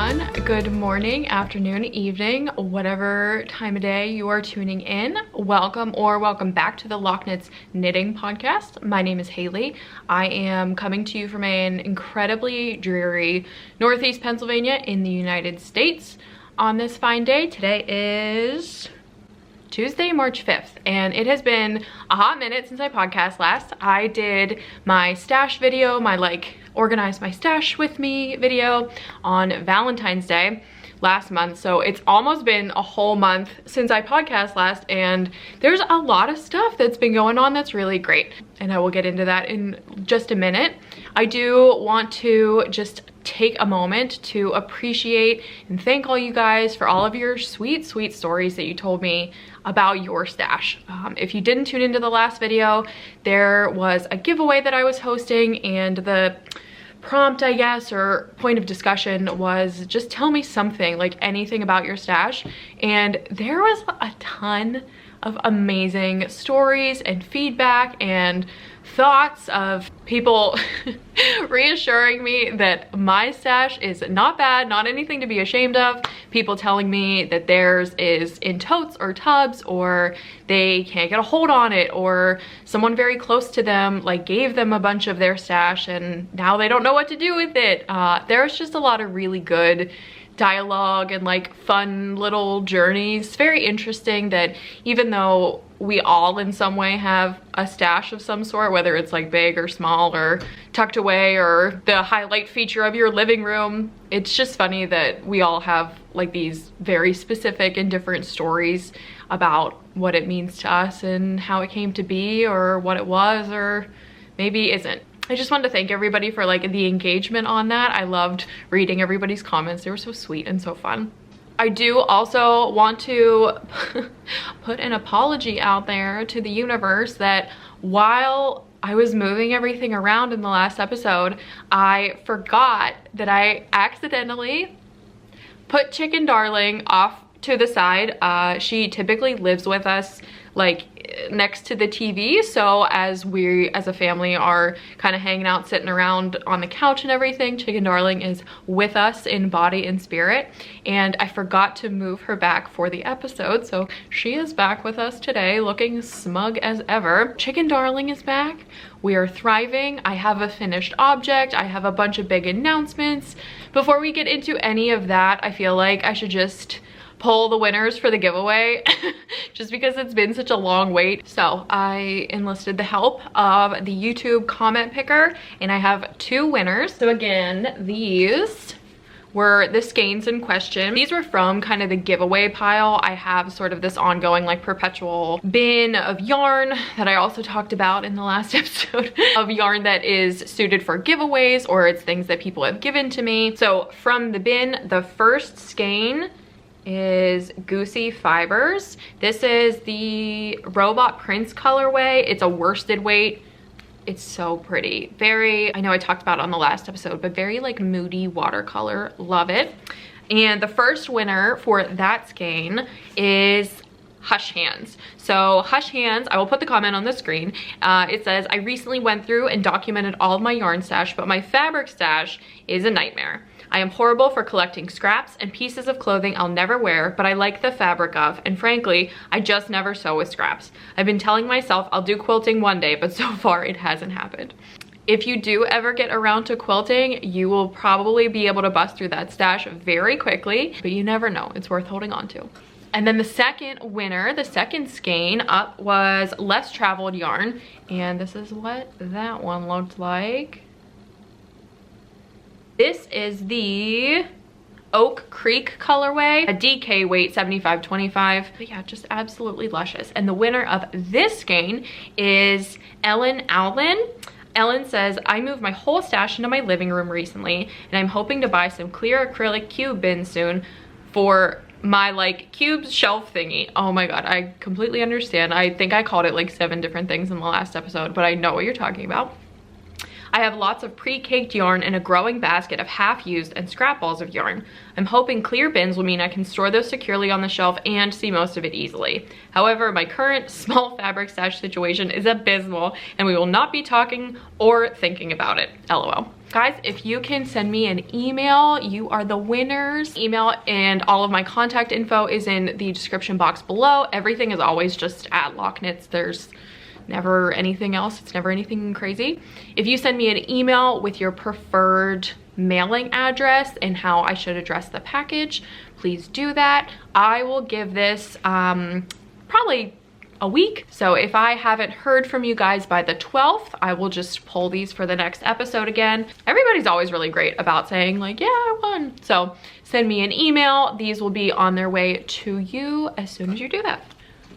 everyone. Good morning, afternoon, evening, whatever time of day you are tuning in. Welcome back to the Lochknits knitting podcast. My name is Haley. I am coming to you from an incredibly dreary Northeast Pennsylvania in the United States on this fine day. Today is Tuesday, March 5th, and it has been a hot minute since I podcast last. I did my stash video, my organize my stash with me video on Valentine's Day last month. So it's almost been a whole month since I podcast last, and there's a lot of stuff that's been going on that's really great. And I will get into that in just a minute. I do want to just take a moment to appreciate and thank all you guys for all of your sweet stories that you told me about your stash. If you didn't tune into the last video, there was a giveaway that I was hosting, and the prompt, I guess, or point of discussion was just tell me something, like anything about your stash. And there was a ton of amazing stories and feedback and thoughts of people reassuring me that my stash is not bad, not anything to be ashamed of. People telling me that theirs is in totes or tubs, or they can't get a hold on it, or someone very close to them gave them a bunch of their stash and now they don't know what to do with it. There's just a lot of really good dialogue and fun little journeys. Very interesting that even though we all in some way have a stash of some sort, whether it's big or small or tucked away or the highlight feature of your living room, it's just funny that we all have these very specific and different stories about what it means to us and how it came to be, or what it was or maybe isn't. I just wanted to thank everybody for the engagement on that. I loved reading everybody's comments. They were so sweet and so fun. I do also want to put an apology out there to the universe that while I was moving everything around in the last episode, I forgot that I accidentally put Chicken Darling off to the side. She typically lives with us next to the TV, so as we as a family are kind of hanging out, sitting around on the couch and everything, Chicken Darling is with us in body and spirit, and I forgot to move her back for the episode, so she is back with us today looking smug as ever. Chicken Darling is back. We are thriving. I have a finished object. I have a bunch of big announcements. Before we get into any of that, I feel like I should just pull the winners for the giveaway just because it's been such a long wait. So I enlisted the help of the YouTube comment picker, and I have two winners. So again, these were the skeins in question. These were from kind of the giveaway pile. I have sort of this ongoing perpetual bin of yarn that I also talked about in the last episode of yarn that is suited for giveaways, or it's things that people have given to me. So from the bin, the first skein is Goosey Fibers. This is the Robot Prince colorway. It's a worsted weight. It's so pretty. Very, I know I talked about it on the last episode, but very moody watercolor. Love it. And the first winner for that skein is Hush Hands. So Hush Hands, I will put the comment on the screen. It says, I recently went through and documented all of my yarn stash, but my fabric stash is a nightmare. I am horrible for collecting scraps and pieces of clothing I'll never wear, but I like the fabric of, and frankly, I just never sew with scraps. I've been telling myself I'll do quilting one day, but so far it hasn't happened. If you do ever get around to quilting, you will probably be able to bust through that stash very quickly, but you never know. It's worth holding on to. And then the second winner, the second skein up, was Less Traveled Yarn, and this is what that one looked like. This is the Oak Creek colorway, a DK weight 75/25. But yeah, just absolutely luscious. And the winner of this skein is Ellen Allen. Ellen says, I moved my whole stash into my living room recently, and I'm hoping to buy some clear acrylic cube bins soon for my cubes shelf thingy. Oh my god, I completely understand. I think I called it 7 different things in the last episode, but I know what you're talking about. I have lots of pre-caked yarn and a growing basket of half-used and scrap balls of yarn. I'm hoping clear bins will mean I can store those securely on the shelf and see most of it easily. However, my current small fabric stash situation is abysmal and we will not be talking or thinking about it. LOL. Guys, if you can send me an email, you are the winners. Email and all of my contact info is in the description box below. Everything is always just at Lochknits. There's never anything else. It's never anything crazy. If you send me an email with your preferred mailing address and how I should address the package, please do that. I will give this probably a week. So if I haven't heard from you guys by the 12th, I will just pull these for the next episode again. Everybody's always really great about saying like, yeah, I won. So send me an email. These will be on their way to you as soon as you do that.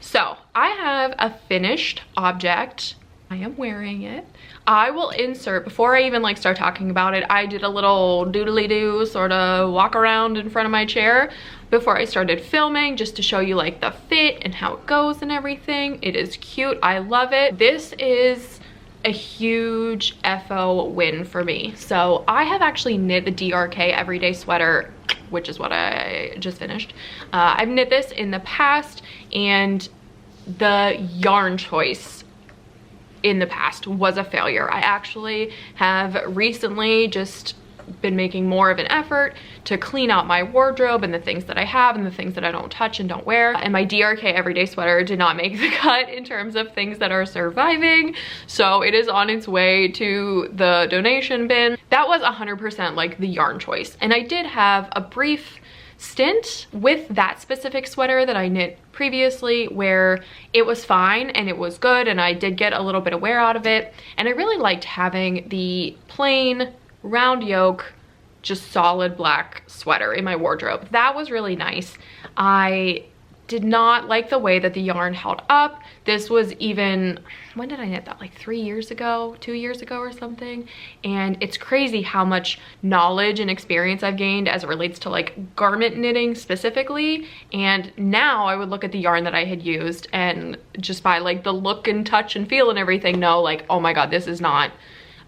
So I have a finished object. I am wearing it. I will insert, before I even like start talking about it, I did a little doodly-doo sort of walk around in front of my chair before I started filming, just to show you like the fit and how it goes and everything. It is cute. I love it. This is a huge FO win for me. So I have actually knit the DRK everyday sweater, which is what I just finished. I've knit this in the past, and the yarn choice in the past was a failure. I actually have recently just been making more of an effort to clean out my wardrobe and the things that I have and the things that I don't touch and don't wear. And my DRK everyday sweater did not make the cut in terms of things that are surviving. So it is on its way to the donation bin. That was 100% like the yarn choice. And I did have a brief stint with that specific sweater that I knit previously where it was fine and it was good, and I did get a little bit of wear out of it. And I really liked having the plain round yoke, just solid black sweater in my wardrobe. That was really nice. I did not like the way that the yarn held up. This was even, when did I knit that? Like 3 years ago, 2 years ago or something. And it's crazy how much knowledge and experience I've gained as it relates to like garment knitting specifically. And now I would look at the yarn that I had used and just by like the look and touch and feel and everything know like, oh my God, this is not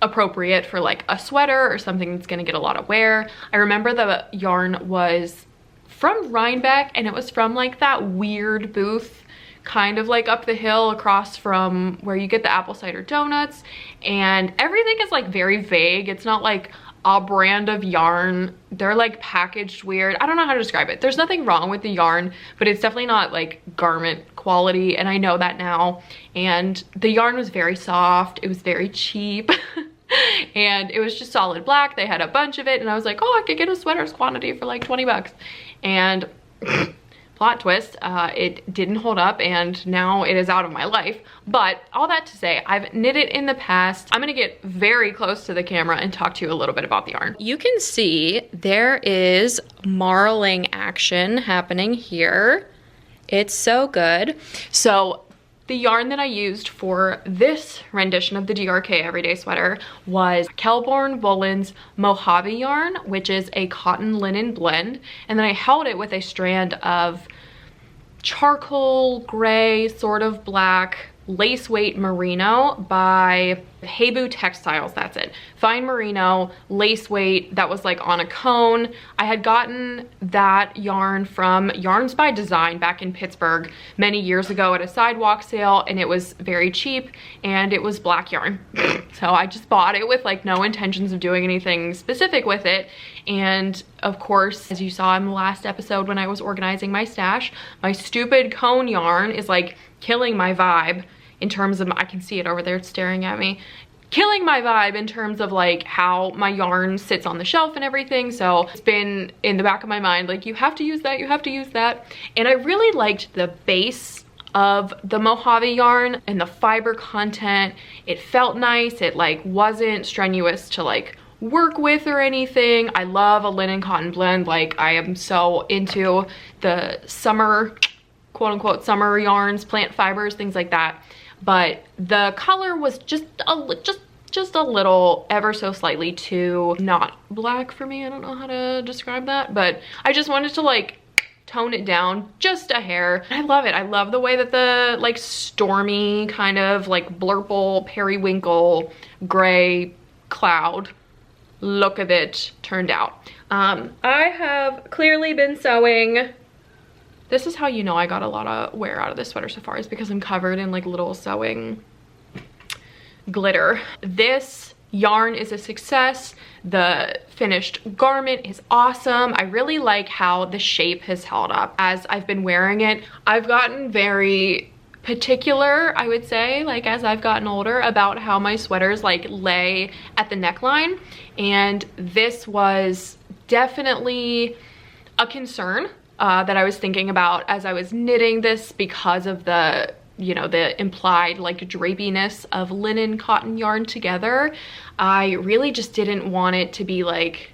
appropriate for like a sweater or something that's gonna get a lot of wear. I remember the yarn was from Rhinebeck, and it was from like that weird booth kind of like up the hill across from where you get the apple cider donuts, and everything is like very vague. It's not like a brand of yarn. They're like packaged weird. I don't know how to describe it. There's nothing wrong with the yarn, but it's definitely not like garment quality, and I know that now. And the yarn was very soft. It was very cheap. And it was just solid black. They had a bunch of it, and I was like, oh, I could get a sweater's quantity for like 20 bucks. And plot twist, it didn't hold up, and now it is out of my life. But all that to say, I've knit it in the past. I'm gonna get very close to the camera and talk to you a little bit about the yarn. You can see there is marling action happening here. It's so good. So the yarn that I used for this rendition of the DRK everyday sweater was Saltburn Woolen's Mojave yarn, which is a cotton linen blend. And then I held it with a strand of charcoal gray, sort of black, lace weight merino by Heibu Textiles. That's it. Fine merino, lace weight, that was like on a cone. I had gotten that yarn from Yarns by Design back in Pittsburgh many years ago at a sidewalk sale, and it was very cheap, and it was black yarn. So I just bought it with like no intentions of doing anything specific with it. And of course, as you saw in the last episode when I was organizing my stash, my stupid cone yarn is like killing my vibe in terms of, I can see it over there staring at me, killing my vibe in terms of like how my yarn sits on the shelf and everything. So it's been in the back of my mind, like, you have to use that, you have to use that. And I really liked the base of the Mojave yarn and the fiber content. It felt nice. It like wasn't strenuous to like work with or anything. I love a linen cotton blend. Like, I am so into the summer, quote unquote, summer yarns, plant fibers, things like that. But the color was just a little, ever so slightly too not black for me. I don't know how to describe that, but I just wanted to like tone it down just a hair. I love it. I love the way that the like stormy kind of like blurple periwinkle gray cloud look of it turned out. I have clearly been sewing. This is how you know I got a lot of wear out of this sweater so far, is because I'm covered in like little sewing glitter. This yarn is a success. The finished garment is awesome. I really like how the shape has held up as I've been wearing it. I've gotten very particular, I would say, like as I've gotten older, about how my sweaters like lay at the neckline, and this was definitely a concern that I was thinking about as I was knitting this, because of the, you know, the implied like drapiness of linen cotton yarn together. I really just didn't want it to be like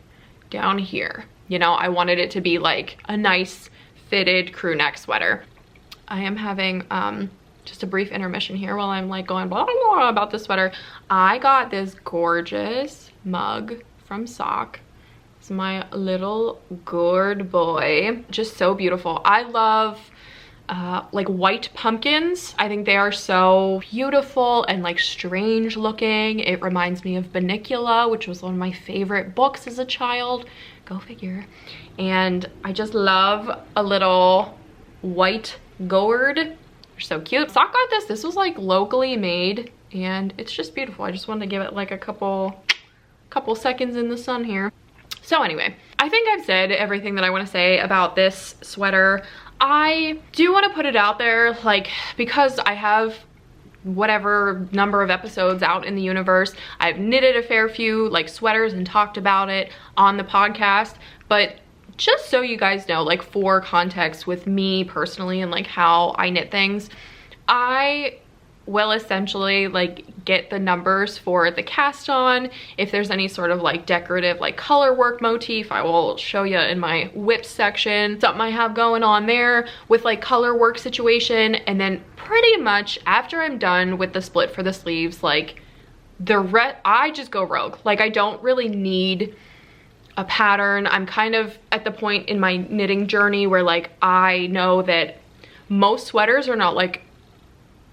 down here, you know. I wanted it to be like a nice fitted crew neck sweater. I am having just a brief intermission here while I'm like going blah, blah, blah about the sweater. I got this gorgeous mug from Sock. It's my little gourd boy, just so beautiful. I love like white pumpkins. I think they are so beautiful and like strange looking. It reminds me of Bunnicula, which was one of my favorite books as a child. Go figure. And I just love a little white gourd. They're so cute. Sock got this. This was like locally made and it's just beautiful. I just wanted to give it like a couple seconds in the sun here. So anyway, I think I've said everything that I want to say about this sweater. I do want to put it out there, like, because I have whatever number of episodes out in the universe. I've knitted a fair few like sweaters and talked about it on the podcast, but just so you guys know, like for context with me personally and like how I knit things, I will essentially like get the numbers for the cast on. If there's any sort of like decorative like color work motif, I will show you in my WIP section something I have going on there with like color work situation. And then pretty much after I'm done with the split for the sleeves, like I just go rogue. Like I don't really need a pattern. I'm kind of at the point in my knitting journey where like I know that most sweaters are not like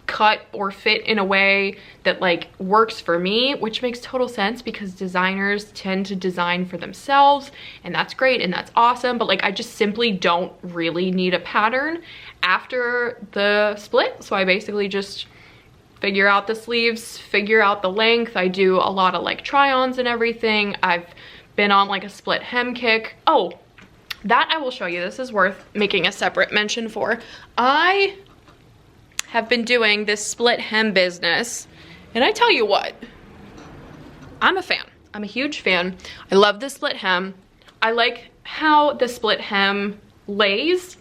cut or fit in a way that like works for me, which makes total sense because designers tend to design for themselves, and that's great and that's awesome, but like I just simply don't really need a pattern after the split. So I basically just figure out the sleeves, figure out the length. I do a lot of like try-ons and everything. I've been on like a split hem kick. Oh, that I will show you. This is worth making a separate mention for. I have been doing this split hem business, and I tell you what, I'm a fan. I'm a huge fan. I love the split hem. I like how the split hem lays.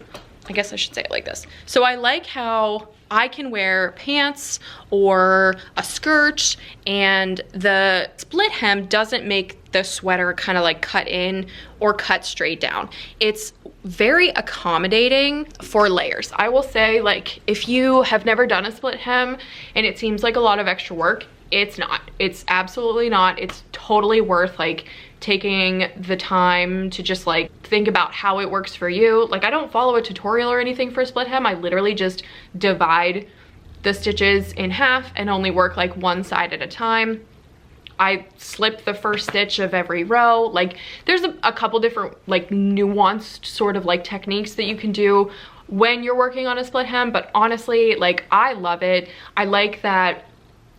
I guess I should say it like this. So I like how I can wear pants or a skirt, and the split hem doesn't make the sweater kind of like cut in or cut straight down. It's very accommodating for layers. I will say, like, if you have never done a split hem and it seems like a lot of extra work, it's not. It's absolutely not. It's totally worth like taking the time to just like think about how it works for you. Like I don't follow a tutorial or anything for a split hem. I literally just divide the stitches in half and only work like one side at a time. I slip the first stitch of every row. Like there's a couple different like nuanced sort of like techniques that you can do when you're working on a split hem, but honestly, like I love it. I like that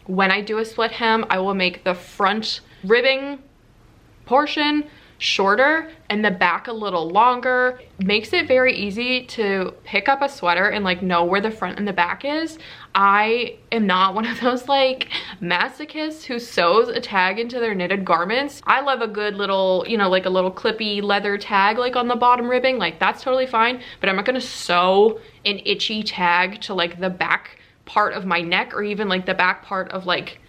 when I do a split hem, I will make the front ribbing portion shorter and the back a little longer. Makes it very easy to pick up a sweater and like know where the front and the back is. I am not one of those like masochists who sews a tag into their knitted garments. I love a good little, you know, like a little clippy leather tag like on the bottom ribbing. Like that's totally fine, but I'm not gonna sew an itchy tag to like the back part of my neck or even like the back part of like,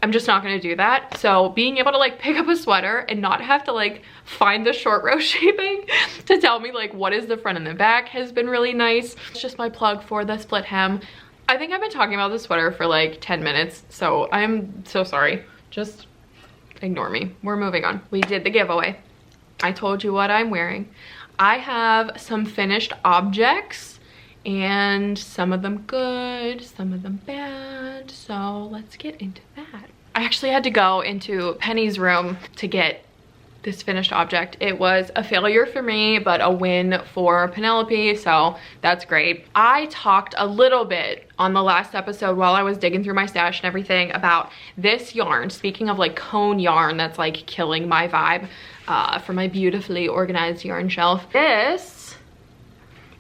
I'm just not gonna do that. So being able to like pick up a sweater and not have to like find the short row shaping to tell me like what is the front and the back has been really nice. It's just my plug for the split hem. I think I've been talking about this sweater for like 10 minutes, so I'm so sorry. Just ignore me. We're moving on. We did the giveaway. I told you what I'm wearing. I have some finished objects, and some of them good, some of them bad, so let's get into that. I actually had to go into Penny's room to get this finished object. It was a failure for me, but a win for Penelope, so that's great. I talked a little bit on the last episode while I was digging through my stash and everything about this yarn. Speaking of like cone yarn that's like killing my vibe for my beautifully organized yarn shelf. This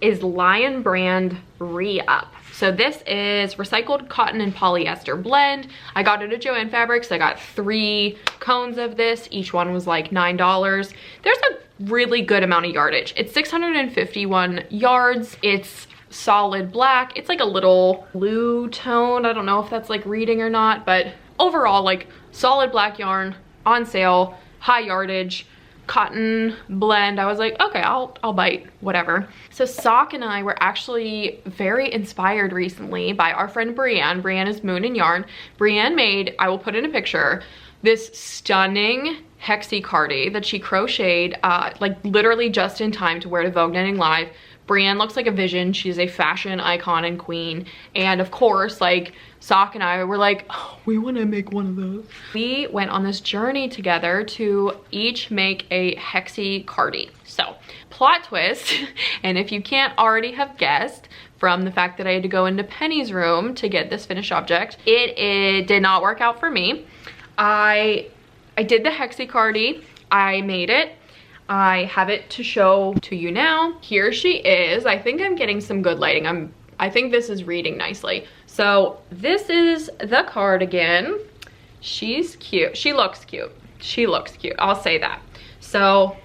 is Lion brand Re-Up. So this is recycled cotton and polyester blend. I got it at Joann Fabrics. I got 3 cones of this. Each one was like $9. There's a really good amount of yardage. It's 651 yards. It's solid black. It's like a little blue tone. I don't know if that's like reading or not, but overall like solid black yarn, on sale, high yardage, cotton blend. I was like, okay, I'll bite, whatever. So Sock and I were actually very inspired recently by our friend Brienne. Brienne is Moon and Yarn. Brienne made, I will put in a picture, this stunning Hexi cardi that she crocheted like literally just in time to wear to Vogue Knitting Live. Brienne looks like a vision. She's a fashion icon and queen. And of course, like Sock and I were like, oh, we want to make one of those. We went on this journey together to each make a Hexi cardi. So plot twist, and if you can't already have guessed from the fact that I had to go into Penny's room to get this finished object, it did not work out for me. I did the Hexi cardi. I made it. I have it to show to you now. Here she is. I think I'm getting some good lighting. I think this is reading nicely. So this is the cardigan. She's cute. She looks cute. She looks cute. I'll say that. So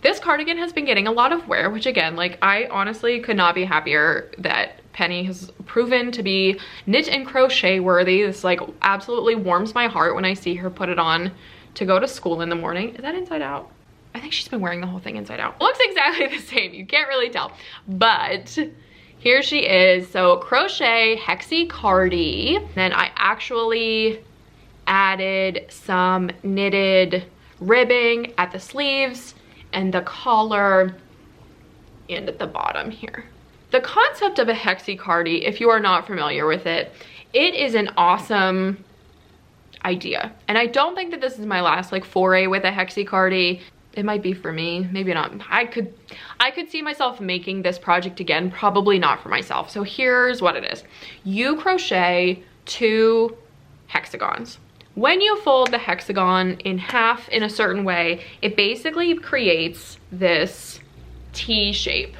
this cardigan has been getting a lot of wear, which again, like I honestly could not be happier that Penny has proven to be knit and crochet worthy. This like absolutely warms my heart when I see her put it on to go to school in the morning. Is that inside out? I think she's been wearing the whole thing inside out. Looks exactly the same. You can't really tell. But here she is. So crochet Hexi cardi. Then I actually added some knitted ribbing at the sleeves and the collar and at the bottom here. The concept of a Hexi cardi, if you are not familiar with it, it is an awesome idea. And I don't think that this is my last like foray with a Hexi cardi. It might be for me, maybe not. I could see myself making this project again, probably not for myself. So here's what it is. You crochet 2 hexagons. When you fold the hexagon in half in a certain way, it basically creates this T shape.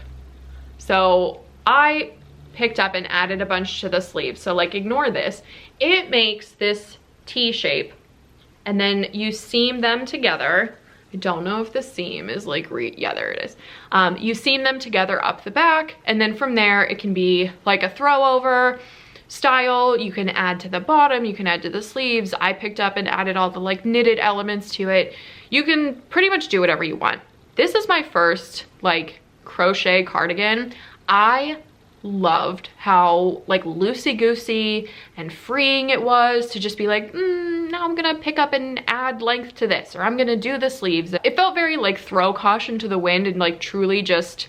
So I picked up and added a bunch to the sleeve. So like ignore this. It makes this T shape and then you seam them together. I don't know if the seam is like, yeah, there it is. You seam them together up the back, and then from there it can be like a throw over style. You can add to the bottom, you can add to the sleeves. I picked up and added all the like knitted elements to it. You can pretty much do whatever you want. This is my first like crochet cardigan. I loved how like loosey-goosey and freeing it was to just be like, now I'm gonna pick up and add length to this, or I'm gonna do the sleeves. It felt very like throw caution to the wind and like truly just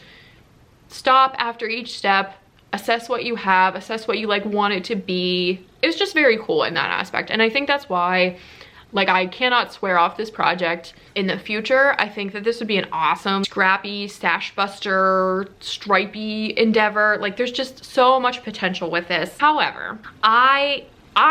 stop after each step, assess what you have, assess what you like want it to be. It was just very cool in that aspect. And I think that's why like I cannot swear off this project in the future. I think that this would be an awesome scrappy stash buster stripey endeavor. Like there's just so much potential with this. However, I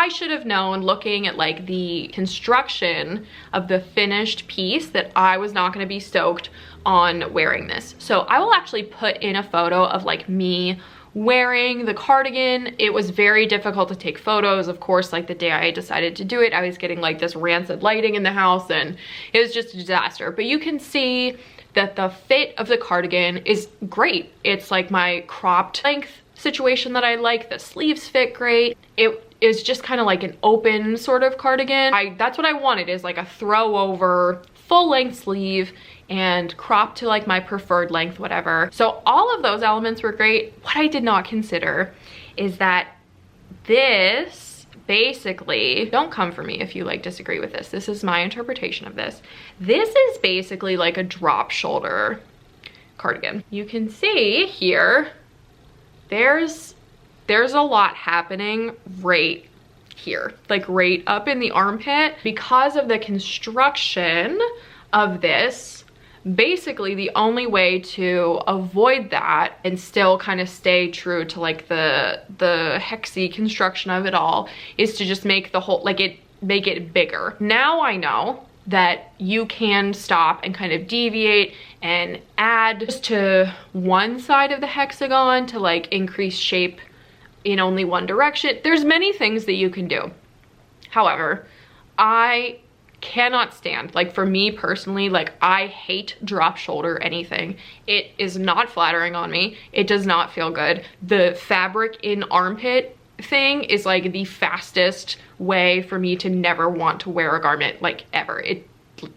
should have known looking at like the construction of the finished piece that I was not going to be stoked on wearing this. So I will actually put in a photo of like me wearing the cardigan. It was very difficult to take photos. Of course, like the day I decided to do it, I was getting like this rancid lighting in the house and it was just a disaster. But you can see that the fit of the cardigan is great. It's like my cropped length situation that I like. The sleeves fit great. It is just kind of like an open sort of cardigan. That's what I wanted, is like a throw over full length sleeve and crop to like my preferred length, whatever. So all of those elements were great. What I did not consider is that this basically, don't come for me if you like disagree with this. This is my interpretation of this. This is basically like a drop shoulder cardigan. You can see here, there's a lot happening right here, like right up in the armpit. Because of the construction of this, basically the only way to avoid that and still kind of stay true to like the Hexi construction of it all is to just make the whole, like make it bigger. Now I know that you can stop and kind of deviate and add just to one side of the hexagon to like increase shape in only one direction. There's many things that you can do. However, I cannot stand, like for me personally, like I hate drop shoulder anything. It is not flattering on me. It does not feel good. The fabric in armpit thing is like the fastest way for me to never want to wear a garment, like ever. It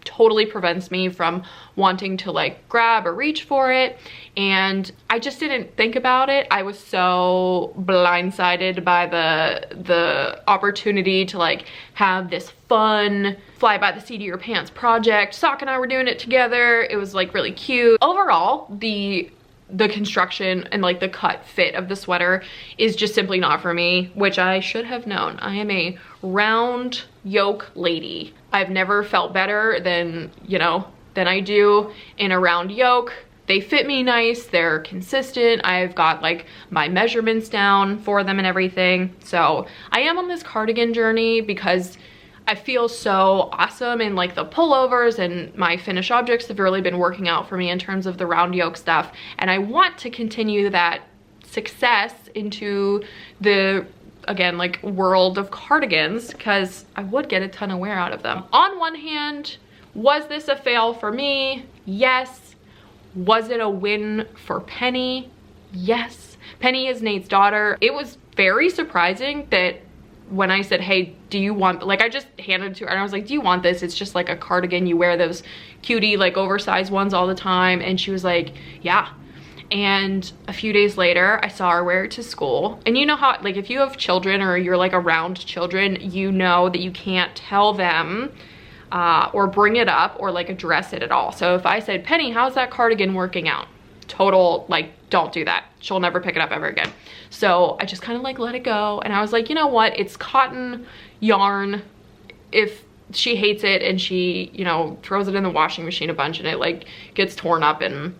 totally prevents me from wanting to like grab or reach for it, and I just didn't think about it. I was so blindsided by the opportunity to like have this fun fly by the seat of your pants project. Sock and I were doing it together. It was like really cute. Overall, the construction and like the cut fit of the sweater is just simply not for me, which I should have known. I am a round yoke lady. I've never felt better than, you know, than I do in a round yoke. They fit me nice, they're consistent. I've got like my measurements down for them and everything. So I am on this cardigan journey because I feel so awesome in like the pullovers, and my finished objects have really been working out for me in terms of the round yoke stuff. And I want to continue that success into the, again, like world of cardigans, because I would get a ton of wear out of them. On one hand, was this a fail for me? Yes. Was it a win for Penny? Yes. Penny is Nate's daughter. It was very surprising that when I said, hey, do you want, like I just handed it to her and I was like, do you want this? It's just like a cardigan. You wear those cutie like oversized ones all the time. And she was like, yeah. And a few days later, I saw her wear it to school. And you know how, like if you have children or you're like around children, you know that you can't tell them or bring it up or like address it at all. So if I said, Penny, how's that cardigan working out? Total, like, don't do that. She'll never pick it up ever again. So I just kind of like let it go. And I was like, you know what? It's cotton yarn. If she hates it and she, you know, throws it in the washing machine a bunch and it like gets torn up, and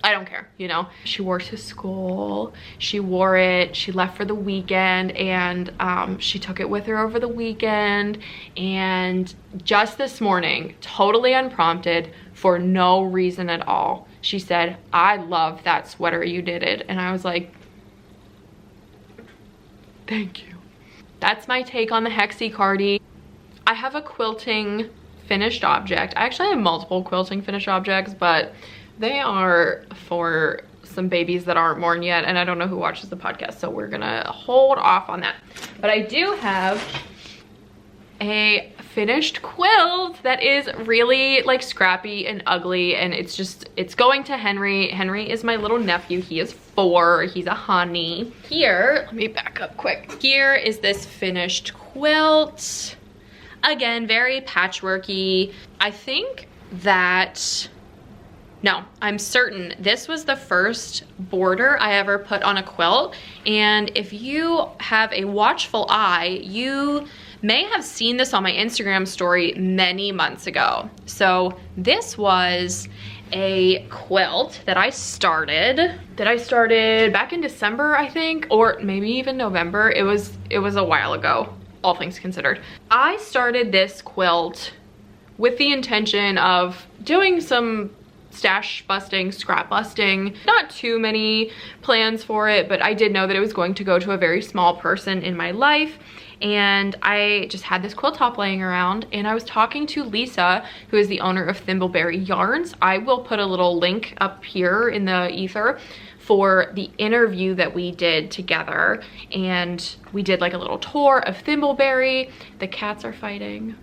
I don't care, you know. She wore it to school. She wore it. She left for the weekend, and she took it with her over the weekend. And just this morning, totally unprompted, for no reason at all, she said, I love that sweater you did it. And I was like, thank you. That's my take on the Hexi cardi. I have a quilting finished object. I actually have multiple quilting finished objects, but they are for some babies that aren't born yet, and I don't know who watches the podcast, so we're gonna hold off on that. But I do have a finished quilt that is really like scrappy and ugly, and it's going to Henry. Henry is my little nephew. He is 4. He's a honey. Here, let me back up quick. Here is this finished quilt. Again, very patchworky. I think that, no, I'm certain this was the first border I ever put on a quilt. And if you have a watchful eye, you may have seen this on my Instagram story many months ago. So this was a quilt that I started back in December, I think, or maybe even November. It was a while ago, all things considered. I started this quilt with the intention of doing some stash busting, scrap busting. Not too many plans for it, but I did know that it was going to go to a very small person in my life. And I just had this quilt top laying around, and I was talking to Lisa, who is the owner of Thimbleberry Yarns. I will put a little link up here in the ether for the interview that we did together. And we did like a little tour of Thimbleberry. The cats are fighting.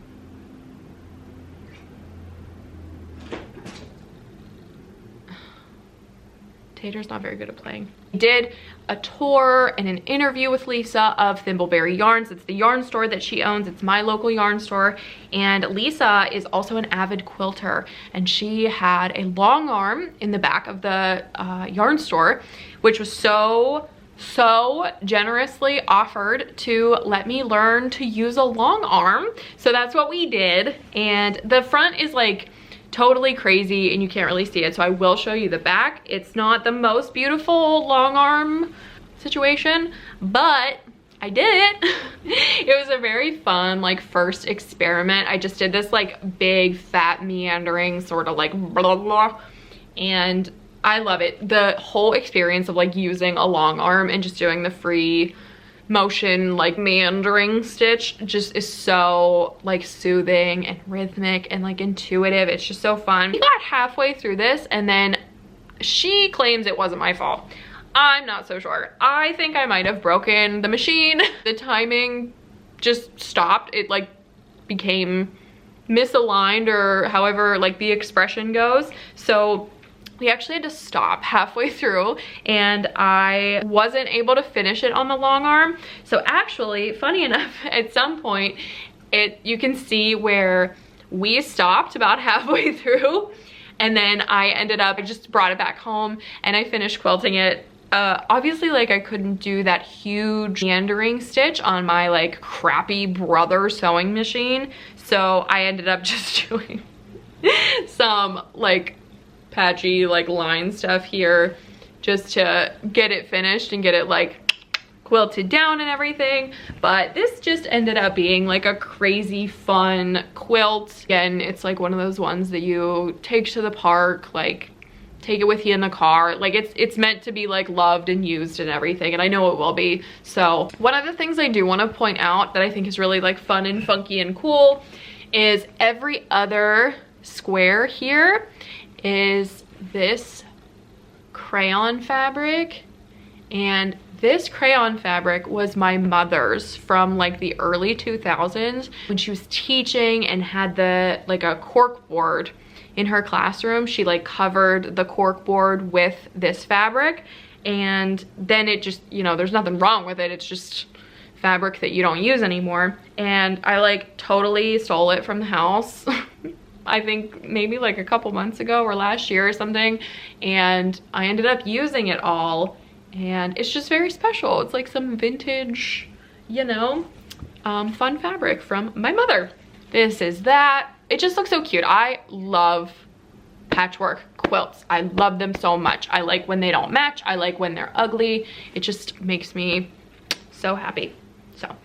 Tater's not very good at playing. We did a tour and an interview with Lisa of Thimbleberry Yarns. It's the yarn store that she owns. It's my local yarn store. And Lisa is also an avid quilter, and she had a long arm in the back of the yarn store, which was so generously offered to let me learn to use a long arm. So that's what we did. And the front is like totally crazy and you can't really see it. So I will show you the back. It's not the most beautiful long arm situation, but I did it. It was a very fun like first experiment. I just did this like big fat meandering sort of like blah blah, and I love it. The whole experience of like using a long arm and just doing the free motion like meandering stitch just is so like soothing and rhythmic and like intuitive. It's just so fun. We got halfway through this and then she claims it wasn't my fault. I'm not so sure. I think I might have broken the machine. The timing just stopped. It like became misaligned, or however like the expression goes. So we actually had to stop halfway through and I wasn't able to finish it on the long arm. So actually, funny enough, at some point you can see where we stopped about halfway through, and then I just brought it back home and I finished quilting it. Obviously like I couldn't do that huge meandering stitch on my like crappy brother sewing machine. So I ended up just doing some like patchy like line stuff here just to get it finished and get it like quilted down and everything. But this just ended up being like a crazy fun quilt. Again, it's like one of those ones that you take to the park, like take it with you in the car. Like it's meant to be like loved and used and everything, and I know it will be. So one of the things I do want to point out that I think is really like fun and funky and cool is every other square here is this crayon fabric, and this crayon fabric was my mother's from like the early 2000s when she was teaching and had the like a cork board in her classroom. She like covered the cork board with this fabric, and then it just, you know, there's nothing wrong with it, it's just fabric that you don't use anymore. And I like totally stole it from the house I think maybe like a couple months ago or last year or something, and I ended up using it all, and it's just very special. It's like some vintage, you know, fun fabric from my mother. This is that. It just looks so cute. I love patchwork quilts. I love them so much. I like when they don't match. I like when they're ugly. It just makes me so happy. So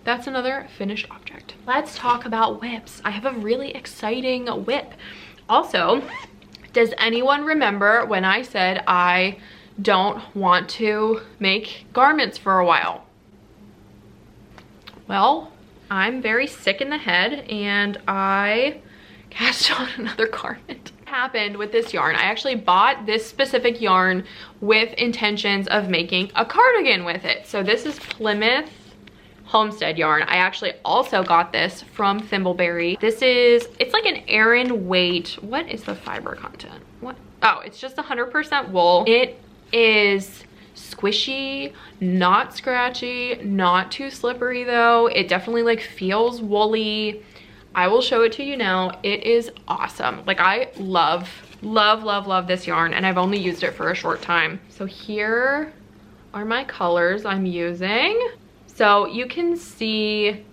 that's another finished object. Let's talk about WIPs. I have a really exciting WIP. Also, does anyone remember when I said I don't want to make garments for a while? Well, I'm very sick in the head and I cast on another garment. What happened with this yarn? I actually bought this specific yarn with intentions of making a cardigan with it. So this is Plymouth Homestead yarn. I actually also got this from Thimbleberry. This is, it's like an Aran weight. What is the fiber content? What? Oh, it's just 100% wool. It is squishy, not scratchy, not too slippery though. It definitely like feels woolly. I will show it to you now. It is awesome. Like I love this yarn, and I've only used it for a short time. So here are my colors I'm using. So you can see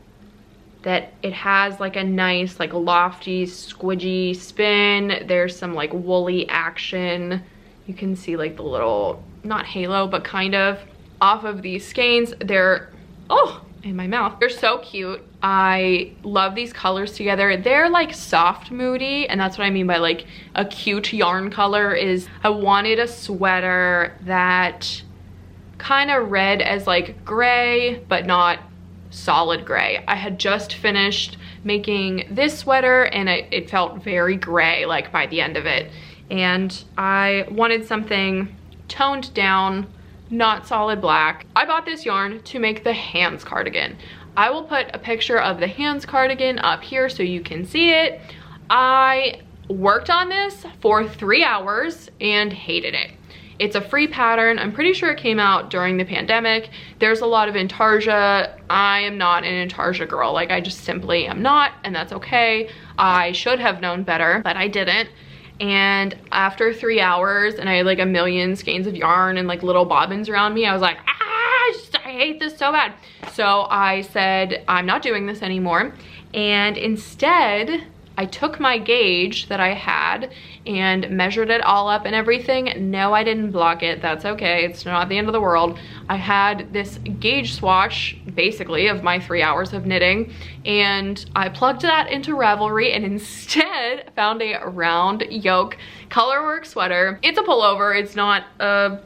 that it has like a nice like lofty squidgy spin. There's some like woolly action. You can see like the little, not halo, but kind of off of these skeins. They're, oh, in my mouth. They're so cute. I love these colors together. They're like soft moody, and that's what I mean by like a cute yarn color. Is I wanted a sweater that kind of read as like gray, but not solid gray. I had just finished making this sweater and it felt very gray like by the end of it. And I wanted something toned down, not solid black. I bought this yarn to make the hands cardigan. I will put a picture of the hands cardigan up here so you can see it. I worked on this for 3 hours and hated it. It's a free pattern. I'm pretty sure it came out during the pandemic. There's a lot of intarsia. I am not an intarsia girl. Like I just simply am not, and that's okay. I should have known better, but I didn't. And after 3 hours and I had like a million skeins of yarn and like little bobbins around me, I was like, I hate this so bad. So I said, I'm not doing this anymore. And instead, I took my gauge that I had and measured it all up and everything. No, I didn't block it. That's okay. It's not the end of the world. I had this gauge swatch, basically, of my 3 hours of knitting, and I plugged that into Ravelry and instead found a round yoke colorwork sweater. It's a pullover. It's not a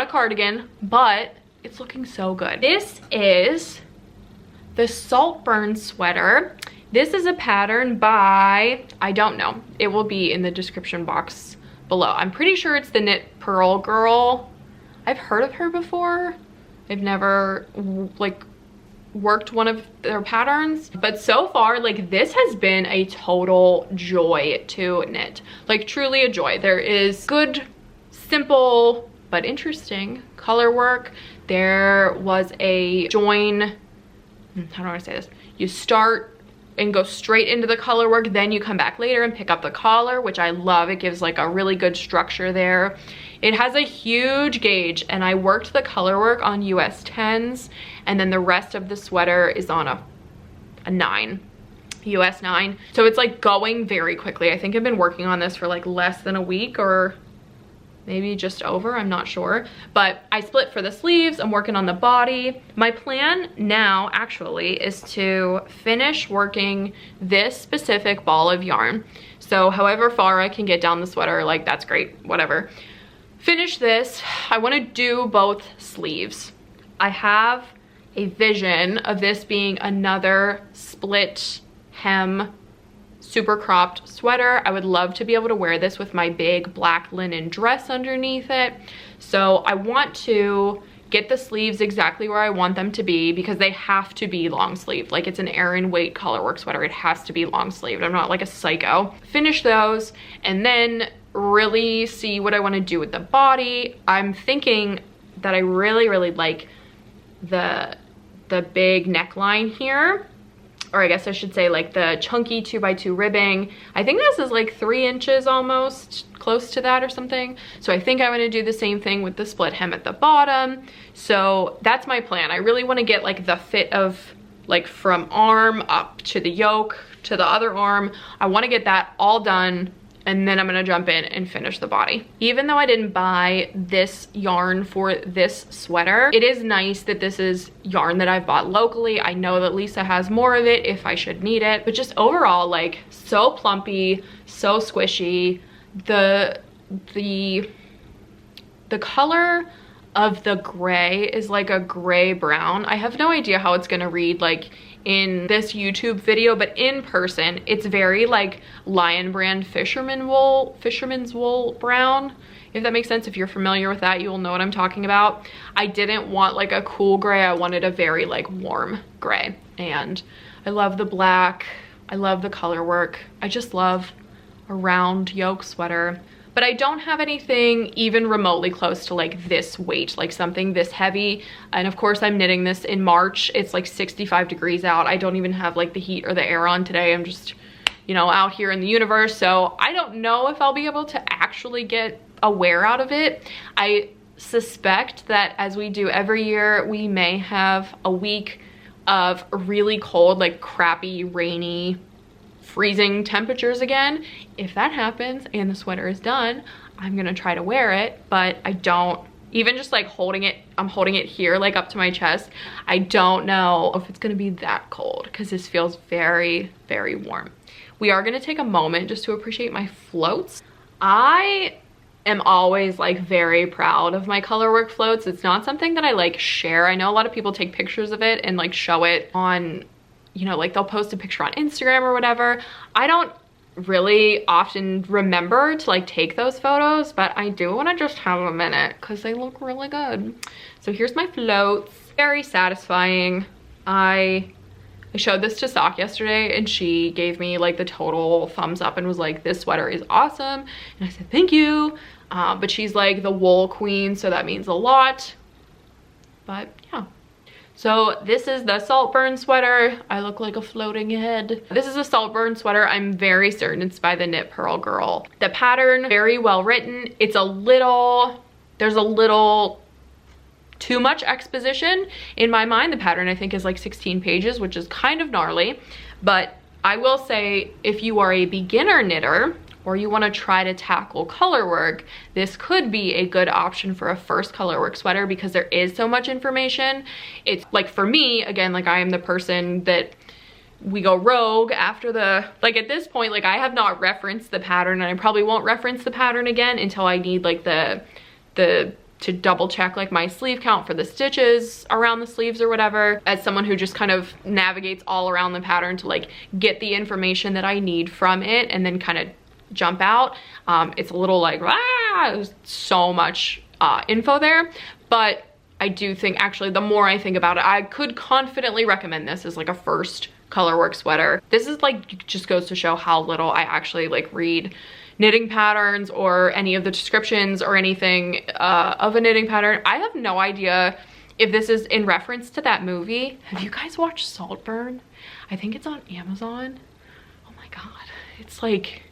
cardigan, but it's looking so good. This is the Saltburn sweater. This is a pattern by, I don't know. It will be in the description box below. I'm pretty sure it's the Knit Pearl Girl. I've heard of her before. I've never like worked one of their patterns, but so far, like, this has been a total joy to knit. Like, truly a joy. There is good, simple, but interesting color work. There was a join, how do I say this? You start and go straight into the color work, then you come back later and pick up the collar, which I love. It gives like a really good structure there. It has a huge gauge, and I worked the color work on US 10s, and then the rest of the sweater is on a 9, US 9. So it's like going very quickly. I think I've been working on this for like less than a week, or maybe just over, I'm not sure. But I split for the sleeves, I'm working on the body. My plan now actually is to finish working this specific ball of yarn. So however far I can get down the sweater, like, that's great, whatever. Finish this. I wanna do both sleeves. I have a vision of this being another split hem super cropped sweater. I would love to be able to wear this with my big black linen dress underneath it. So I want to get the sleeves exactly where I want them to be, because they have to be long sleeved. Like, it's an Aran weight colorwork sweater. It has to be long sleeved. I'm not like a psycho. Finish those and then really see what I want to do with the body. I'm thinking that I really like the big neckline here, or I guess I should say like the chunky 2x2 ribbing. I think this is like 3 inches almost, close to that or something. So I think I'm gonna do the same thing with the split hem at the bottom. So that's my plan. I really wanna get like the fit of like from arm up to the yoke to the other arm. I wanna get that all done, and then I'm gonna jump in and finish the body. Even though I didn't buy this yarn for this sweater, it is nice that this is yarn that I've bought locally. I know that Lisa has more of it if I should need it, but just overall, like, so plumpy, so squishy. The color of the gray is like a gray brown. I have no idea how it's gonna read like in this YouTube video, but in person, it's very like Lion Brand fisherman's wool brown, if that makes sense. If you're familiar with that, you will know what I'm talking about. I didn't want like a cool gray. I wanted a very like warm gray, and I love the black. I love the color work. I just love a round yoke sweater. But I don't have anything even remotely close to like this weight, like something this heavy. And of course I'm knitting this in March. It's like 65 degrees out. I don't even have like the heat or the air on today. I'm just, you know, out here in the universe. So I don't know if I'll be able to actually get a wear out of it. I suspect that as we do every year, we may have a week of really cold, like crappy, rainy, freezing temperatures again. If that happens and the sweater is done, I'm gonna try to wear it, but I don't, even just like holding it, I'm holding it here like up to my chest. I don't know if it's gonna be that cold, because this feels very, very warm. We are gonna take a moment just to appreciate my floats. I am always like very proud of my colorwork floats. It's not something that I like share. I know a lot of people take pictures of it and like show it on, you know, like they'll post a picture on Instagram or whatever. I don't really often remember to like take those photos, but I do want to just have a minute because they look really good. So here's my floats. Very satisfying. I showed this to Sock yesterday and she gave me like the total thumbs up and was like, this sweater is awesome. And I said, thank you. But she's like the wool queen, so that means a lot. But yeah. So this is the Saltburn sweater. I look like a floating head. This is a Saltburn sweater. I'm very certain it's by the Knit Pearl Girl. The pattern, very well written. It's a little, there's a little too much exposition in my mind. The pattern I think is like 16 pages, which is kind of gnarly, but I will say if you are a beginner knitter or you want to try to tackle color work, this could be a good option for a first color work sweater because there is so much information. It's like, for me, again, like I am the person that we go rogue after the, like at this point, like I have not referenced the pattern, and I probably won't reference the pattern again until I need like the to double check like my sleeve count for the stitches around the sleeves or whatever, as someone who just kind of navigates all around the pattern to like get the information that I need from it and then kind of jump out. It's a little like, there's so much info there, but I do think actually the more I think about it, I could confidently recommend this as like a first color work sweater. This is like, just goes to show how little I actually like read knitting patterns or any of the descriptions or anything of a knitting pattern. I have no idea if this is in reference to that movie. Have you guys watched Saltburn? I think it's on Amazon. Oh my God. It's like,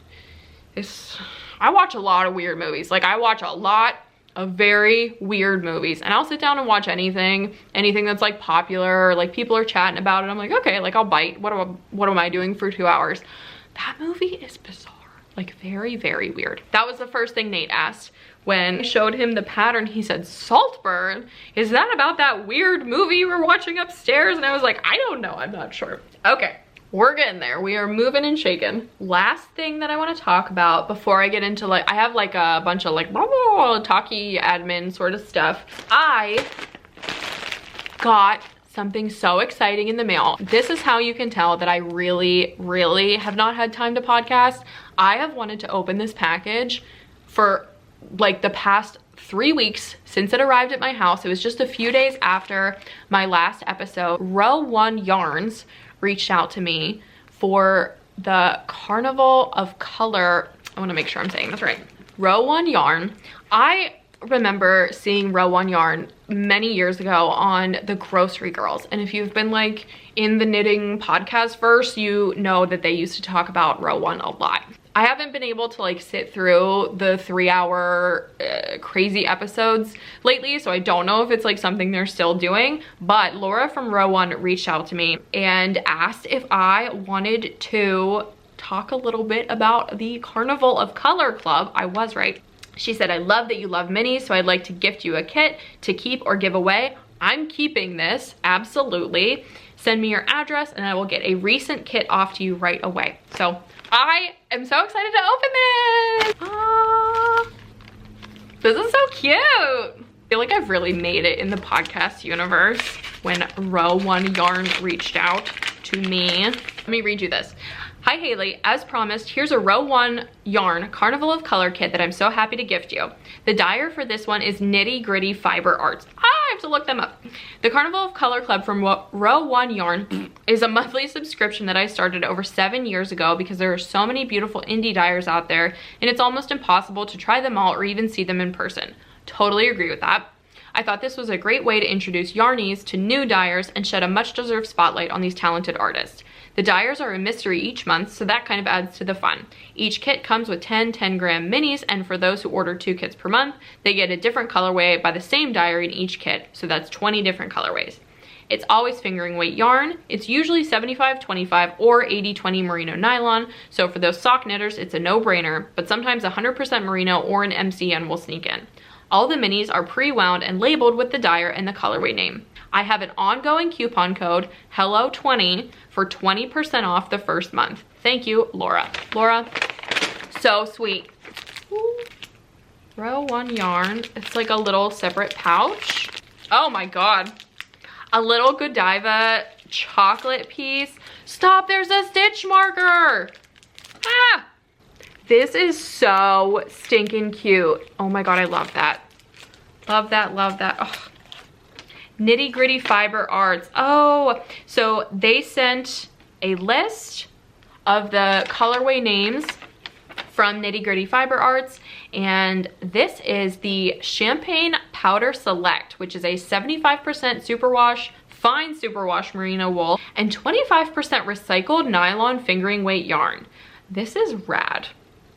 I watch a lot of weird movies. Like I watch a lot of very weird movies, and I'll sit down and watch anything that's like popular or like people are chatting about it. I'm like, okay, like I'll bite. What am I doing for 2 hours? That movie is bizarre. Like very, very weird. That was the first thing Nate asked when I showed him the pattern. He said, Saltburn? Is that about that weird movie we're watching upstairs? And I was like, I don't know, I'm not sure. Okay, we're getting there. We are moving and shaking. Last thing that I want to talk about before I get into like, I have like a bunch of like talky admin sort of stuff. I got something so exciting in the mail. This is how you can tell that I really, really have not had time to podcast. I have wanted to open this package for like the past 3 weeks since it arrived at my house. It was just a few days after my last episode. Row One Yarns reached out to me for the Carnival of Color. I want to make sure I'm saying this right. Row One Yarn. I remember seeing Row One Yarn many years ago on the Grocery Girls, and if you've been like in the knitting podcast verse, you know that they used to talk about Row One a lot. I haven't been able to like sit through the 3-hour crazy episodes lately, so I don't know if it's like something they're still doing, but Laura from Row One reached out to me and asked if I wanted to talk a little bit about the Carnival of Color Club. I was right. She said, I love that you love minis, so I'd like to gift you a kit to keep or give away. I'm keeping this, absolutely. Send me your address and I will get a recent kit off to you right away. So I am so excited to open this. Ah, this is so cute. I feel like I've really made it in the podcast universe when Row One Yarn reached out to me. Let me read you this. Hi Haley, as promised, here's a Row One Yarn Carnival of Color kit that I'm so happy to gift you. The dyer for this one is Nitty Gritty Fiber Arts. I have to look them up. The Carnival of Color Club from Row One Yarn is a monthly subscription that I started over 7 years ago because there are so many beautiful indie dyers out there and it's almost impossible to try them all or even see them in person. Totally agree with that. I thought this was a great way to introduce yarnies to new dyers and shed a much deserved spotlight on these talented artists. The dyers are a mystery each month, so that kind of adds to the fun. Each kit comes with 10 10-gram minis, and for those who order 2 kits per month, they get a different colorway by the same dyer in each kit, so that's 20 different colorways. It's always fingering weight yarn. It's usually 75-25 or 80-20 merino nylon, so for those sock knitters, it's a no-brainer, but sometimes 100% merino or an MCN will sneak in. All the minis are pre-wound and labeled with the dyer and the colorway name. I have an ongoing coupon code, HELLO20, for 20% off the first month. Thank you, Laura. Laura, so sweet. Ooh. Row One Yarn. It's like a little separate pouch. Oh my God. A little Godiva chocolate piece. Stop, there's a stitch marker. Ah! This is so stinking cute. Oh my God, I love that. Love that, love that. Oh. Nitty Gritty Fiber Arts. Oh, so they sent a list of the colorway names from Nitty Gritty Fiber Arts, and this is the Champagne Powder Select, which is a 75% superwash, fine superwash merino wool, and 25% recycled nylon fingering weight yarn. This is rad.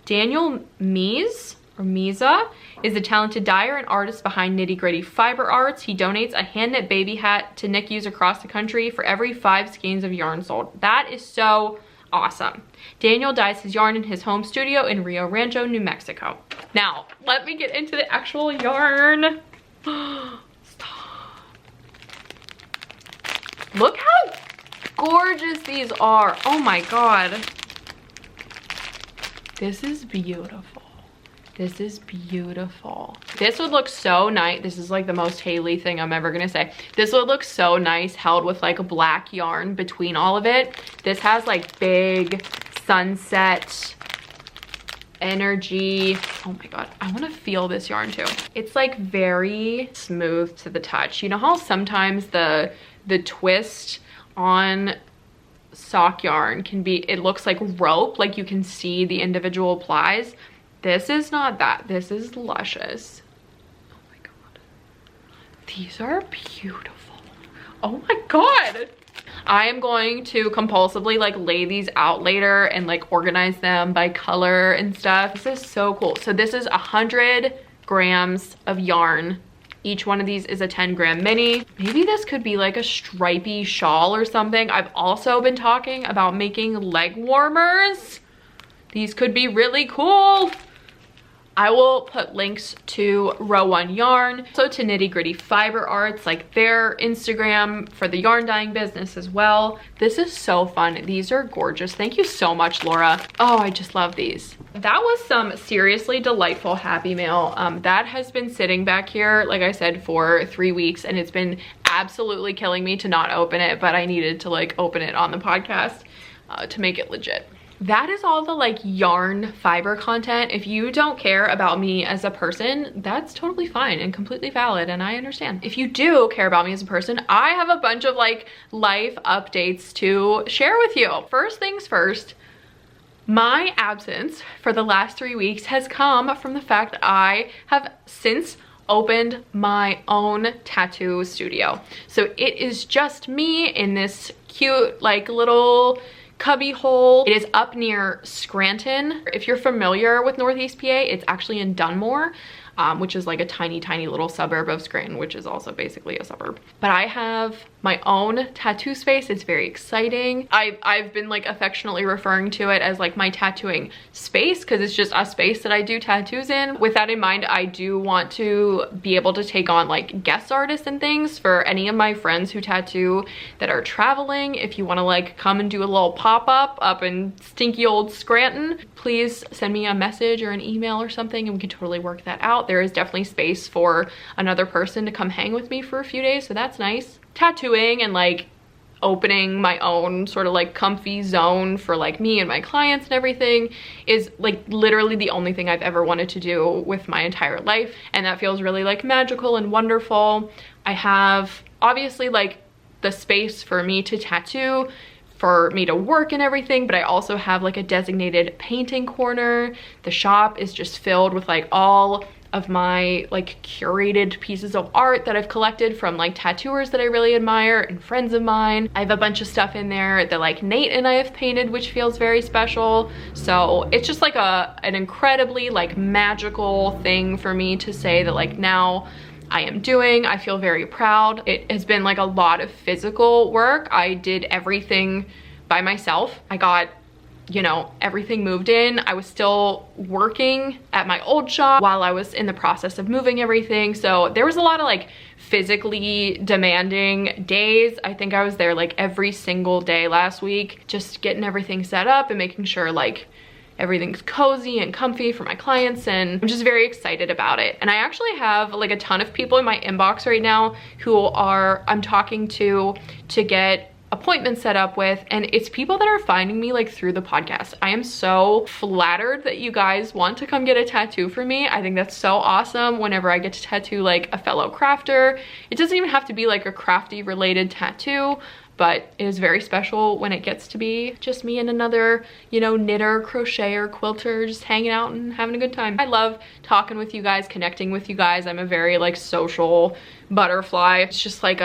Daniel Mies, or Miza, is the talented dyer and artist behind Nitty Gritty Fiber Arts. He donates a hand-knit baby hat to NICUs across the country for every 5 skeins of yarn sold. That is so Awesome. Daniel dyes his yarn in his home studio in Rio Rancho, New Mexico. Now, let me get into the actual yarn. Stop. Look how gorgeous these are. Oh my God. This is beautiful. This is beautiful. This would look so nice. This is like the most Haley thing I'm ever gonna say. This would look so nice held with like a black yarn between all of it. This has like big sunset energy. Oh my God, I wanna feel this yarn too. It's like very smooth to the touch. You know how sometimes the twist on sock yarn can be, it looks like rope, like you can see the individual plies. This is not that. This is luscious. Oh my God. These are beautiful. Oh my God. I am going to compulsively like lay these out later and like organize them by color and stuff. This is so cool. So this is 100 grams of yarn. Each one of these is a 10-gram mini. Maybe this could be like a stripy shawl or something. I've also been talking about making leg warmers. These could be really cool. I will put links to Row 1 Yarn, so to Nitty Gritty Fiber Arts, like their Instagram for the yarn dyeing business as well. This is so fun. These are gorgeous. Thank you so much, Laura. Oh, I just love these. That was some seriously delightful happy mail. That has been sitting back here, like I said, for 3 weeks, and it's been absolutely killing me to not open it, but I needed to like open it on the podcast to make it legit. That is all the like yarn fiber content. If you don't care about me as a person, that's totally fine and completely valid, and I understand. If you do care about me as a person, I have a bunch of like life updates to share with you. First things first, my absence for the last 3 weeks has come from the fact that I have since opened my own tattoo studio. So it is just me in this cute like little cubby hole. It is up near Scranton. If you're familiar with Northeast PA, it's actually in Dunmore, which is like a tiny little suburb of Scranton, which is also basically a suburb. But I have my own tattoo space. It's very exciting. I've been like affectionately referring to it as like my tattooing space because it's just a space that I do tattoos in. With that in mind, I do want to be able to take on like guest artists and things for any of my friends who tattoo that are traveling. If you want to like come and do a little pop-up up in stinky old Scranton, please send me a message or an email or something and we can totally work that out. There is definitely space for another person to come hang with me for a few days, so that's nice. Tattooing and like opening my own sort of like comfy zone for like me and my clients and everything is like literally the only thing I've ever wanted to do with my entire life, and that feels really like magical and wonderful. I have obviously like the space for me to tattoo, for me to work and everything, but I also have like a designated painting corner. The shop is just filled with like all of my like curated pieces of art that I've collected from like tattooers that I really admire and friends of mine. I have a bunch of stuff in there that like Nate and I have painted, which feels very special. So it's just like an incredibly like magical thing for me to say that like now I am doing. I feel very proud. It has been like a lot of physical work. I did everything by myself. I got, you know, everything moved in. I was still working at my old shop while I was in the process of moving everything. So there was a lot of like physically demanding days. I think I was there like every single day last week, just getting everything set up and making sure like everything's cozy and comfy for my clients, and I'm just very excited about it. And I actually have like a ton of people in my inbox right now who I'm talking to get appointments set up with, and it's people that are finding me like through the podcast. I am so flattered that you guys want to come get a tattoo for me. I think that's so awesome whenever I get to tattoo like a fellow crafter. It doesn't even have to be like a crafty related tattoo, but it is very special when it gets to be just me and another, you know, knitter, crocheter, quilter, just hanging out and having a good time. I love talking with you guys, connecting with you guys. I'm a very like social butterfly. It's just like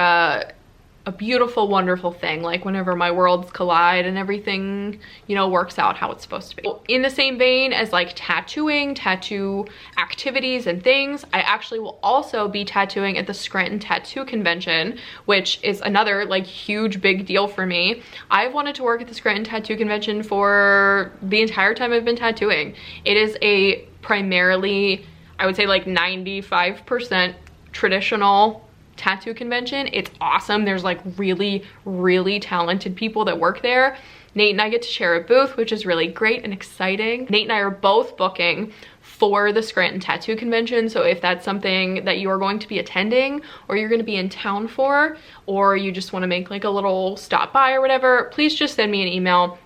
a beautiful, wonderful thing, like whenever my worlds collide and everything, you know, works out how it's supposed to be. In the same vein as like tattooing, tattoo activities and things, I actually will also be tattooing at the Scranton Tattoo Convention, which is another like huge big deal for me. I've wanted to work at the Scranton Tattoo Convention for the entire time I've been tattooing. It is a primarily, I would say like 95% traditional tattoo convention. It's awesome. There's like really, really talented people that work there. Nate and I get to share a booth, which is really great and exciting. Nate and I are both booking for the Scranton Tattoo Convention. So if that's something that you are going to be attending, or you're going to be in town for, or you just want to make like a little stop by or whatever, please just send me an email.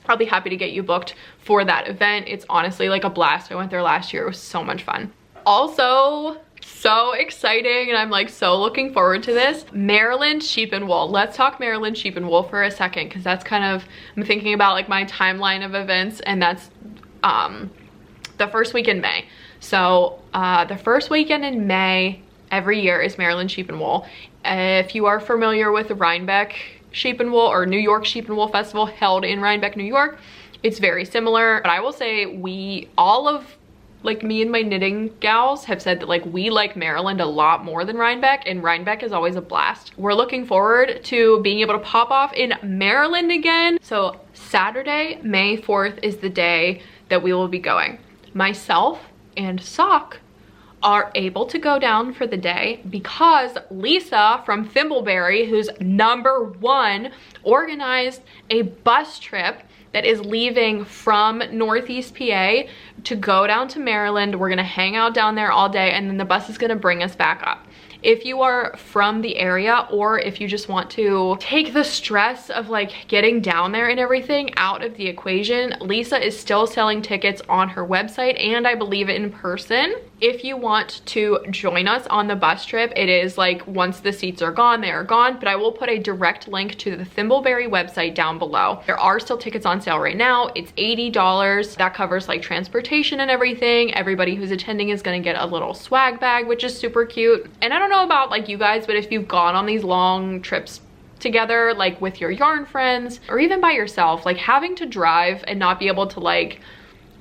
I'll be happy to get you booked for that event. It's honestly like a blast. I went there last year. It was so much fun. Also, so exciting, and I'm like so looking forward to this. Maryland Sheep and Wool. Let's talk Maryland Sheep and Wool for a second, because that's kind of, I'm thinking about like my timeline of events, and that's the first week in May. So the first weekend in May every year is Maryland Sheep and Wool. If you are familiar with the Rhinebeck Sheep and Wool or New York Sheep and Wool Festival held in Rhinebeck, New York, it's very similar. But I will say all of like me and my knitting gals have said that like we like Maryland a lot more than Rhinebeck, and Rhinebeck is always a blast. We're looking forward to being able to pop off in Maryland again. So Saturday, May 4th is the day that we will be going. Myself and Sock are able to go down for the day because Lisa from Thimbleberry, who's #1, organized a bus trip that is leaving from Northeast PA to go down to Maryland. We're gonna hang out down there all day, and then the bus is gonna bring us back up. If you are from the area, or if you just want to take the stress of like getting down there and everything out of the equation, Lisa is still selling tickets on her website, and I believe in person. If you want to join us on the bus trip, it is like once the seats are gone, they are gone, but I will put a direct link to the Thimbleberry website down below. There are still tickets on sale right now. It's $80. That covers like transportation and everything. Everybody who's attending is gonna get a little swag bag, which is super cute. And I don't know about like you guys, but if you've gone on these long trips together, like with your yarn friends, or even by yourself, like having to drive and not be able to like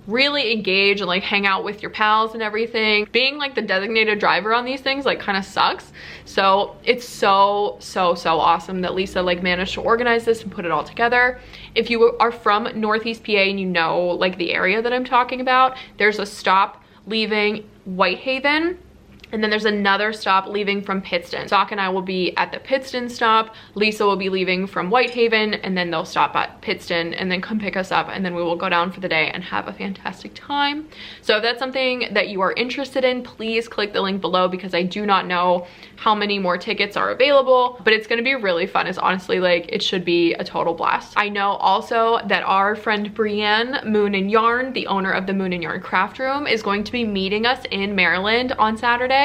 really engage and like hang out with your pals and everything, being like the designated driver on these things like kind of sucks. So it's so awesome that Lisa like managed to organize this and put it all together. If you are from Northeast PA and you know like the area that I'm talking about, there's a stop leaving Whitehaven, and then there's another stop leaving from Pittston. Sock and I will be at the Pittston stop. Lisa will be leaving from Whitehaven, and then they'll stop at Pittston and then come pick us up, and then we will go down for the day and have a fantastic time. So if that's something that you are interested in, please click the link below, because I do not know how many more tickets are available, but it's gonna be really fun. It's honestly like, it should be a total blast. I know also that our friend Brienne, Moon and Yarn, the owner of the Moon and Yarn Craft Room, is going to be meeting us in Maryland on Saturday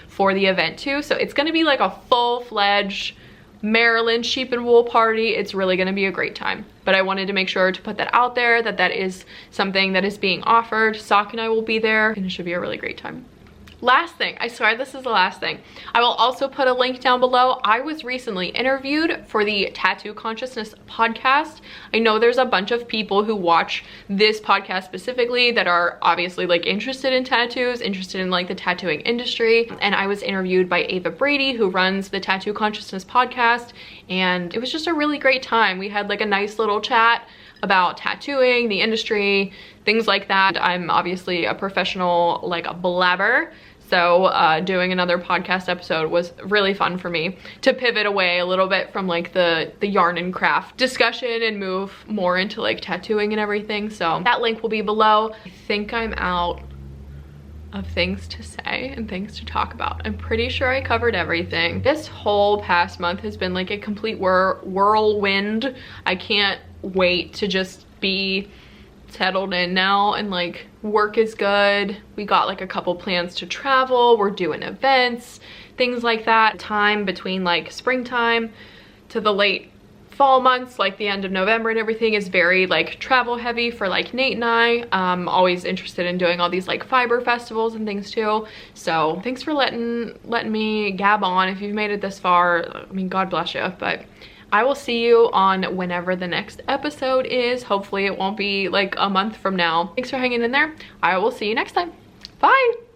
for the event too. So it's gonna be like a full-fledged Maryland Sheep and Wool party. It's really gonna be a great time. But I wanted to make sure to put that out there, that that is something that is being offered. Sock and I will be there, and it should be a really great time. Last thing, I swear this is the last thing. I will also put a link down below. I was recently interviewed for the Tattoo Consciousness podcast. I know there's a bunch of people who watch this podcast specifically that are obviously like interested in tattoos, interested in like the tattooing industry. And I was interviewed by Ava Brady, who runs the Tattoo Consciousness podcast. And it was just a really great time. We had like a nice little chat about tattooing, the industry, things like that. I'm obviously a professional like a blabber. So doing another podcast episode was really fun for me to pivot away a little bit from like the yarn and craft discussion and move more into like tattooing and everything. So that link will be below. I think I'm out of things to say and things to talk about. I'm pretty sure I covered everything. This whole past month has been like a complete whirlwind. I can't wait to just be settled in now, and like work is good. We got like a couple plans to travel. We're doing events, things like that. Time between like springtime to the late fall months, like the end of November and everything, is very like travel heavy for like Nate and I. Always interested in doing all these like fiber festivals and things too. So thanks for letting me gab on. If you've made it this far, I mean, God bless you. But I will see you on whenever the next episode is. Hopefully it won't be like a month from now. Thanks for hanging in there. I will see you next time. Bye.